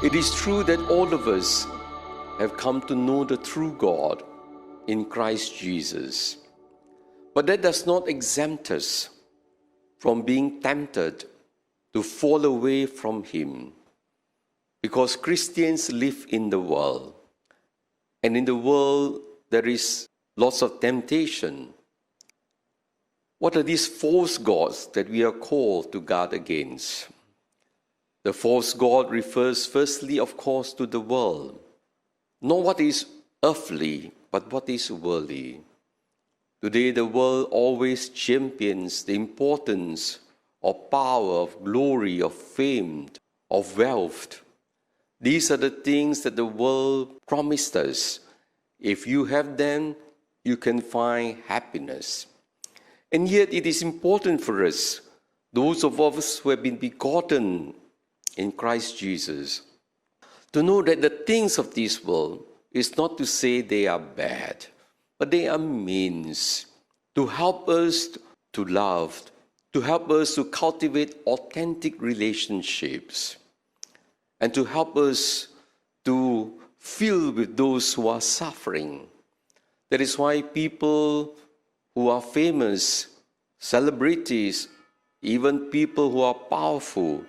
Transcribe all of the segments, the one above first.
It is true that all of us have come to know the true God in Christ Jesus. But that does not exempt us from being tempted to fall away from Him. Because Christians live in the world. And in the world, there is lots of temptation. What are these false gods that we are called to guard against? The false god refers firstly, of course, to the world. Not what is earthly, but what is worldly. Today, the world always champions the importance of power, of glory, of fame, of wealth. These are the things that the world promised us. If you have them, you can find happiness. And yet it is important for us, those of us who have been begotten in Christ Jesus, to know that the things of this world is not to say they are bad, but they are means to help us to love, to help us to cultivate authentic relationships, and to help us to feel with those who are suffering. That is why people who are famous, celebrities, even people who are powerful,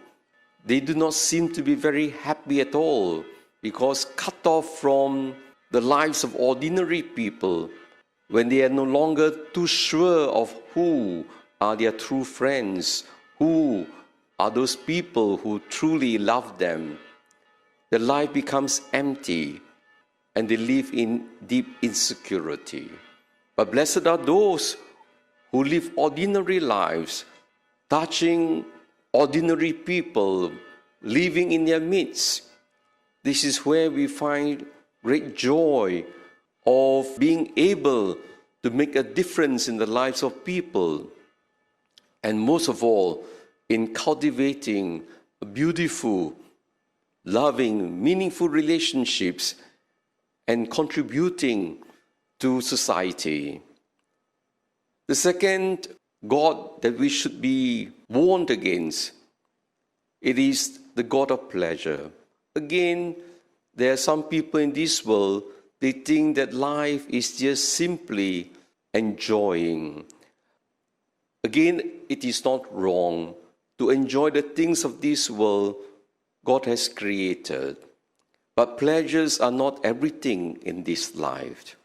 they do not seem to be very happy at all, because cut off from the lives of ordinary people, when they are no longer too sure of who are their true friends, who are those people who truly love them, their life becomes empty and they live in deep insecurity. But blessed are those who live ordinary lives, touching ordinary people, living in their midst. This is where we find great joy of being able to make a difference in the lives of people. And most of all, in cultivating beautiful, loving, meaningful relationships and contributing to society. The second God that we should be warned against, it is the God of pleasure. Again, there are some people in this world, they think that life is just simply enjoying. Again, it is not wrong to enjoy the things of this world God has created. But pleasures are not everything in this life.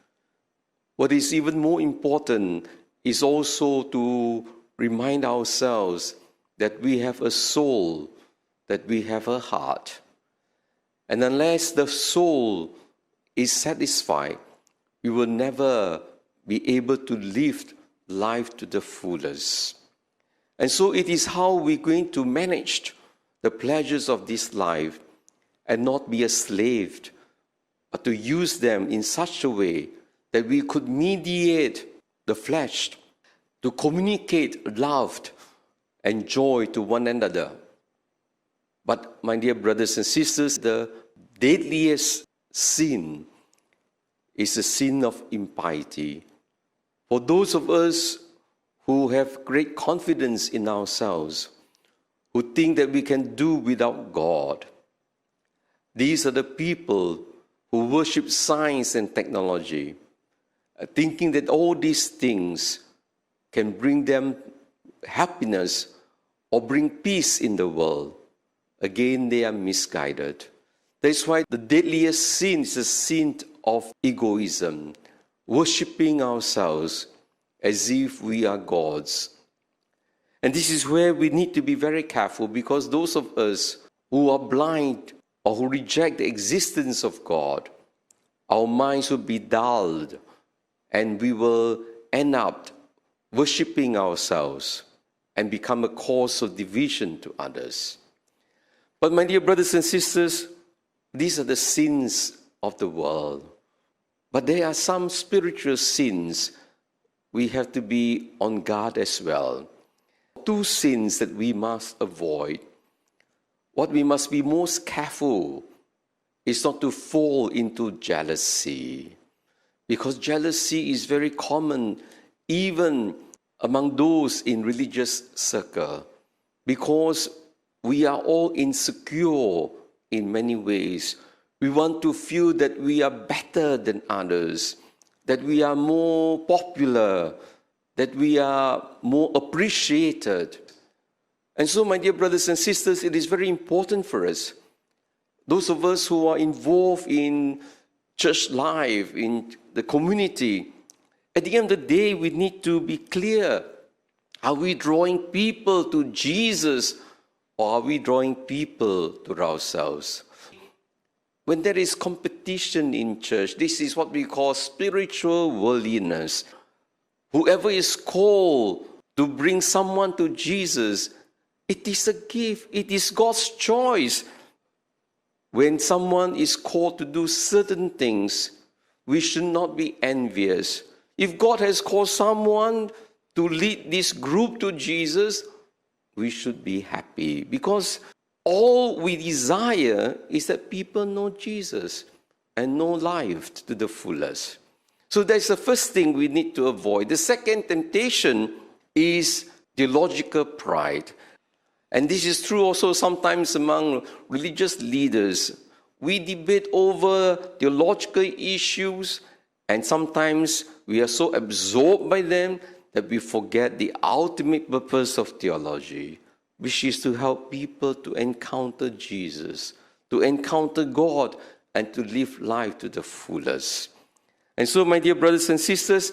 What is even more important is also to remind ourselves that we have a soul, that we have a heart. And unless the soul is satisfied, we will never be able to live life to the fullest. And so it is how we're going to manage the pleasures of this life and not be a slave, but to use them in such a way that we could mediate the flesh, to communicate love and joy to one another. But my dear brothers and sisters, the deadliest sin is the sin of impiety. For those of us who have great confidence in ourselves, who think that we can do without God, these are the people who worship science and technology, thinking that all these things can bring them happiness or bring peace in the world. Again, they are misguided. That's why the deadliest sin is the sin of egoism, worshipping ourselves as if we are gods. And this is where we need to be very careful, because those of us who are blind or who reject the existence of God, our minds will be dulled and we will end up worshipping ourselves and become a cause of division to others. But my dear brothers and sisters, these are the sins of the world. But there are some spiritual sins we have to be on guard as well. Two sins that we must avoid. What we must be most careful is not to fall into jealousy, because jealousy is very common even among those in religious circle, because we are all insecure in many ways. We want to feel that we are better than others, that we are more popular, that we are more appreciated. And so, my dear brothers and sisters, it is very important for us, those of us who are involved in church life, in the community, at the end of the day, we need to be clear. Are we drawing people to Jesus, or are we drawing people to ourselves? When there is competition in church, this is what we call spiritual worldliness. Whoever is called to bring someone to Jesus, it is a gift. It is God's choice. When someone is called to do certain things, we should not be envious. If God has called someone to lead this group to Jesus, we should be happy, because all we desire is that people know Jesus and know life to the fullest. So that's the first thing we need to avoid. The second temptation is theological pride. And this is true also sometimes among religious leaders. We debate over theological issues, and sometimes we are so absorbed by them that we forget the ultimate purpose of theology, which is to help people to encounter Jesus, to encounter God, and to live life to the fullest. And so, my dear brothers and sisters,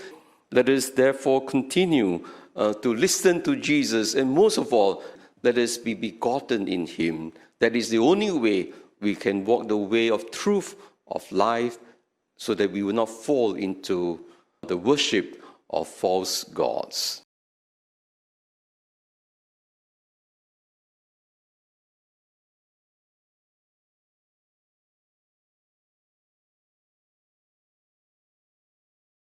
let us therefore continue to listen to Jesus, and most of all, let us be begotten in Him. That is the only way we can walk the way of truth, of life, so that we will not fall into the worship of false gods.